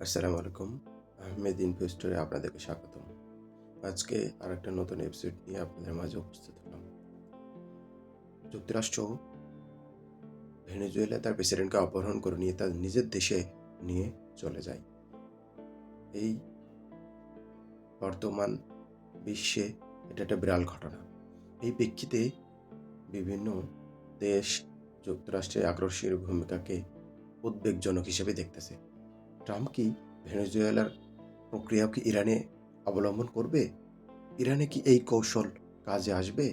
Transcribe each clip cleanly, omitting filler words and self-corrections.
আসসালামু আলাইকুম। আহমেদ ইনভেস্টরে আপনাদেরকে স্বাগতম। আজকে আরেকটা নতুন এপিসোড নিয়ে আপনাদের মাঝে উপস্থিত হলাম। যুক্তরাষ্ট্র ভেনেজুয়েলা তার প্রেসিডেন্টকে অপহরণ করে নিয়ে তার নিজের দেশে নিয়ে চলে যায়। এই বর্তমান বিশ্বে এটা একটা বিরল ঘটনা। এই প্রেক্ষিতে বিভিন্ন দেশ যুক্তরাষ্ট্রের আগ্রাসী ভূমিকাকে উদ্বেগজনক হিসেবে দেখতেছে। ট্রাম্প কি ভেনেজুয়েলার প্রক্রিয়াকে ইরানে অবলম্বন করবে? ইরানে কি এই কৌশল কাজে আসবে?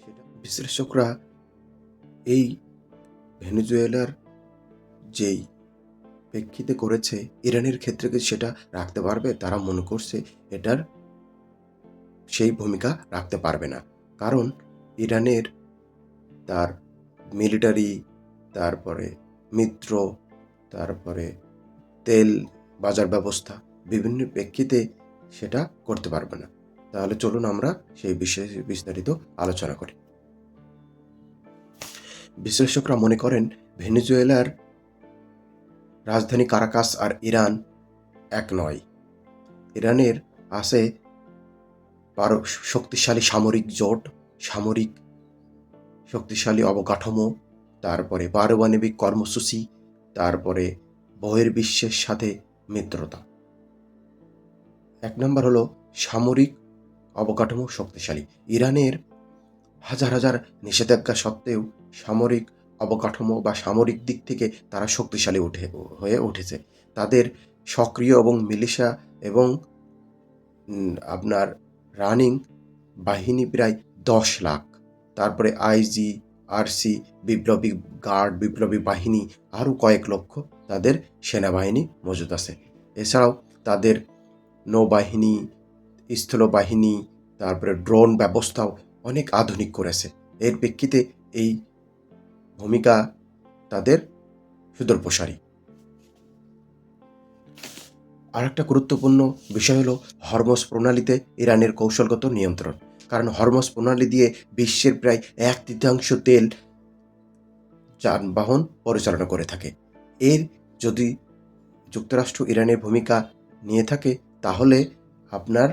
সেটা বিশ্লেষকরা এই ভেনেজুয়েলার যেই প্রেক্ষিতে করেছে, ইরানের ক্ষেত্রে কি সেটা রাখতে পারবে? তারা মনে করছে এটার সেই ভূমিকা রাখতে পারবে না। কারণ ইরানের তার মিলিটারি, তারপরে মিত্র, তারপরে তেল বাজার ব্যবস্থা বিভিন্ন প্রেক্ষিতে সেটা করতে পারবে না। তাহলে চলুন আমরা সেই বিষয়ে বিস্তারিত আলোচনা করি। বিশ্লেষকরা মনে করেন ভেনেজুয়েলার রাজধানী কারাকাস আর ইরান এক নয়। ইরানের আছে শক্তিশালী সামরিক জোট, সামরিক শক্তিশালী অবকাঠামো, তারপরে পারমাণবিক কর্মসূচি, তারপরে বহির্বিশ্বের সাথে মিত্রতা। এক নম্বর হলো সামরিক অবকাঠামো শক্তিশালী। ইরানের হাজার হাজার নিষেধাজ্ঞা সত্ত্বেও সামরিক অবকাঠামো বা সামরিক দিক থেকে তারা শক্তিশালী হয়ে উঠেছে। তাদের সক্রিয় এবং মিলিশিয়া এবং আপনার রানিং বাহিনী প্রায় 10 লাখ। তারপরে আইজি, আরসি, বিপ্লবী গার্ড, বিপ্লবী বাহিনী, আরও কয়েক লক্ষ তাদের সেনাবাহিনী মজুদ আছে। এছাড়াও তাদের নৌবাহিনী, স্থলবাহিনী, তারপরে ড্রোন ব্যবস্থাও অনেক আধুনিক করেছে। এর প্রেক্ষিতে এই ভূমিকা তাদের সুদূরপ্রসারী। আরেকটা গুরুত্বপূর্ণ বিষয় হলো হরমুজ প্রণালীতে ইরানের কৌশলগত নিয়ন্ত্রণ। কারণ হরমুজ প্রণালী দিয়ে বিশ্বের প্রায় 1/3 তেল যানবাহন পরিচালনা করে থাকে। এর যদি যুক্তরাষ্ট্র ইরানের ভূমিকা নিয়ে থাকে, তাহলে আপনার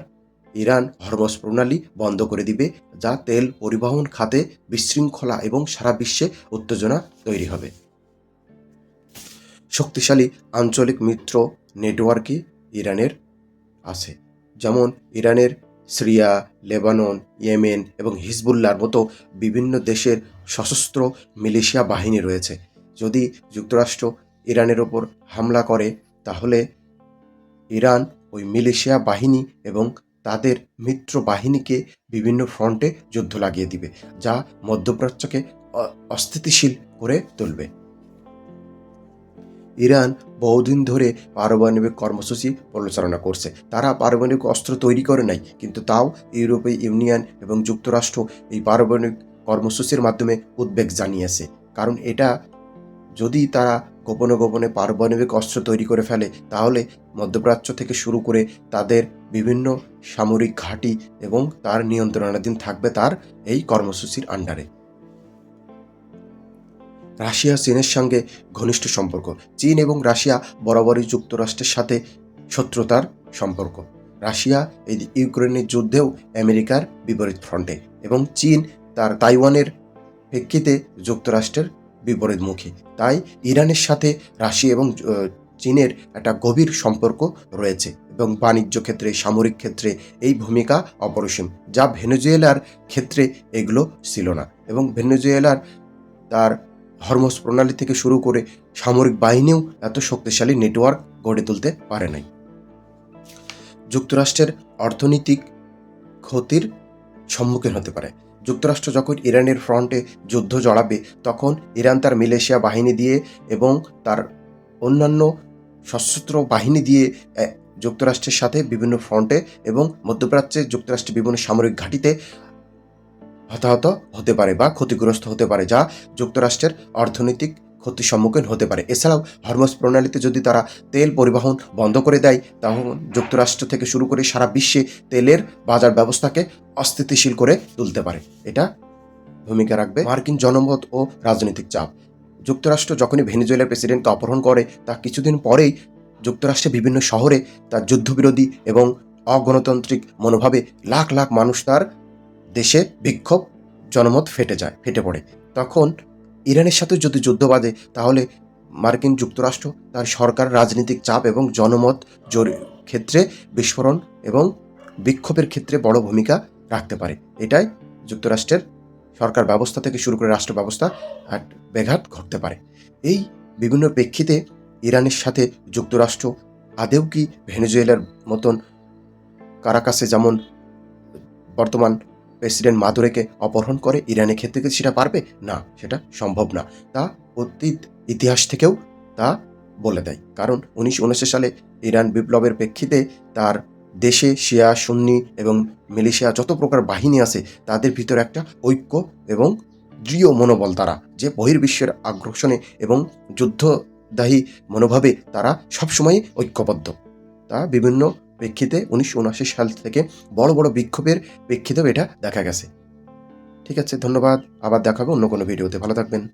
ইরান হরমুজ প্রণালী বন্ধ করে দিবে, যা তেল পরিবহন খাতে বিশৃঙ্খলা এবং সারা বিশ্বে উত্তেজনা তৈরি হবে। শক্তিশালী আঞ্চলিক মিত্র নেটওয়ার্কই ইরানের আছে। যেমন ইরানের সিরিয়া, লেবানন, ইয়েমেন এবং হিজবুল্লাহর মতো বিভিন্ন দেশের সশস্ত্র মিলিশিয়া বাহিনী রয়েছে। যদি যুক্তরাষ্ট্র ইরানের ওপর হামলা করে, তাহলে ইরান ওই মিলিশিয়া বাহিনী এবং তাদের মিত্র বাহিনীকে বিভিন্ন ফ্রন্টে যুদ্ধ লাগিয়ে দিবে, যা মধ্যপ্রাচ্যকে অস্থিতিশীল করে তুলবে। ইরান বহুদিন ধরে পারমাণবিক কর্মসূচি পরিচালনা করছে। তারা পারমাণবিক অস্ত্র তৈরি করে নাই, কিন্তু তাও ইউরোপীয় ইউনিয়ন এবং যুক্তরাষ্ট্র এই পারমাণবিক কর্মসূচির মাধ্যমে উদ্বেগ জানিয়েছে। কারণ এটা যদি তারা গোপনে গোপনে পারমাণবিক অস্ত্র তৈরি করে ফেলে, তাহলে মধ্যপ্রাচ্য থেকে শুরু করে তাদের বিভিন্ন সামরিক ঘাঁটি এবং তার নিয়ন্ত্রণাধীন থাকবে তার এই কর্মসূচির আন্ডারে। রাশিয়া চীনের সঙ্গে ঘনিষ্ঠ সম্পর্ক। চীন এবং রাশিয়া বরাবরই যুক্তরাষ্ট্রের সাথে শত্রুতার সম্পর্ক। রাশিয়া এই ইউক্রেনের যুদ্ধেও আমেরিকার বিপরীত ফ্রন্টে, এবং চীন তার তাইওয়ানের প্রেক্ষিতে যুক্তরাষ্ট্রের বিপরীতমুখী। তাই ইরানের সাথে রাশিয়া এবং চীনের একটা গভীর সম্পর্ক রয়েছে, এবং বাণিজ্য ক্ষেত্রে, সামরিক ক্ষেত্রে এই ভূমিকা অপরিসীম, যা ভেনেজুয়েলার ক্ষেত্রে এগুলো ছিল না। এবং ভেনেজুয়েলার তার হরমুজ প্রণালী থেকে শুরু করে সামরিক বাহিনীও এত শক্তিশালী নেটওয়ার্ক গড়ে তুলতে পারে নাই। যুক্তরাষ্ট্রের অর্থনৈতিক ক্ষতির সম্মুখীন হতে পারে। যুক্তরাষ্ট্র যখন ইরানের ফ্রন্টে যুদ্ধ জড়াবে, তখন ইরান তার মিলিশিয়া বাহিনী দিয়ে এবং তার অন্যান্য সশস্ত্র বাহিনী দিয়ে যুক্তরাষ্ট্রের সাথে বিভিন্ন ফ্রন্টে এবং মধ্যপ্রাচ্যে যুক্তরাষ্ট্রের বিভিন্ন সামরিক ঘাঁটিতে হতাহত হতে পারে বা ক্ষতিগ্রস্ত হতে পারে, যা যুক্তরাষ্ট্রের অর্থনৈতিক ক্ষতির সম্মুখীন হতে পারে। এছাড়াও হরমুজ প্রণালীতে যদি তারা তেল পরিবহন বন্ধ করে দেয়, তখন যুক্তরাষ্ট্র থেকে শুরু করে সারা বিশ্বে তেলের বাজার ব্যবস্থাকে অস্থিতিশীল করে তুলতে পারে। এটা ভূমিকা রাখবে মার্কিন জনমত ও রাজনৈতিক চাপ। যুক্তরাষ্ট্র যখনই ভেনেজুয়েলার প্রেসিডেন্টকে অপহরণ করে, তা কিছুদিন পরেই যুক্তরাষ্ট্রের বিভিন্ন শহরে তার যুদ্ধবিরোধী এবং অগণতান্ত্রিক মনোভাবে লাখ লাখ মানুষ তার দেশে বিক্ষোভ জনমত ফেটে পড়ে। তখন ইরানের সাথে যদি যুদ্ধ বাঁধে তাহলে মার্কিন যুক্তরাষ্ট্র তার সরকার রাজনৈতিক চাপ এবং জনমত ক্ষেত্রে বিস্ফোরণ এবং বিক্ষোভের ক্ষেত্রে বড় ভূমিকা রাখতে পারে। এটাই যুক্তরাষ্ট্রের সরকার ব্যবস্থা থেকে শুরু করে রাষ্ট্র ব্যবস্থা ব্যাঘাত ঘটতে পারে। এই বিভিন্ন প্রেক্ষিতে ইরানের সাথে যুক্তরাষ্ট্র আদেও কি ভেনেজুয়েলার মতন কারাকাসে যেমন বর্তমান প্রেসিডেন্ট মাদুরোকে অপহরণ করে ইরানের ক্ষেত্রে কি সেটা পারবে? না, সেটা সম্ভব না। তা অতীত ইতিহাস থেকেও তা বলে দেয়। কারণ 1979 সালে ইরান বিপ্লবের প্রেক্ষিতে তার দেশে শিয়া, সুন্নি এবং মিলিশিয়া যত প্রকার বাহিনী আছে তাদের ভিতরে একটা ঐক্য এবং দৃঢ় মনোবল, তারা যে বহির্বিশ্বের আগ্রাসনে এবং যুদ্ধদায়ী মনোভাবে তারা সবসময় ঐক্যবদ্ধ। তা বিভিন্ন প্রেক্ষিতে 1979 সাল থেকে বড় বড় বিক্ষোভের প্রেক্ষিতেও এটা দেখা গেছে। ঠিক আছে, ধন্যবাদ। আবার দেখা হবে অন্য কোনো ভিডিওতে। ভালো থাকবেন।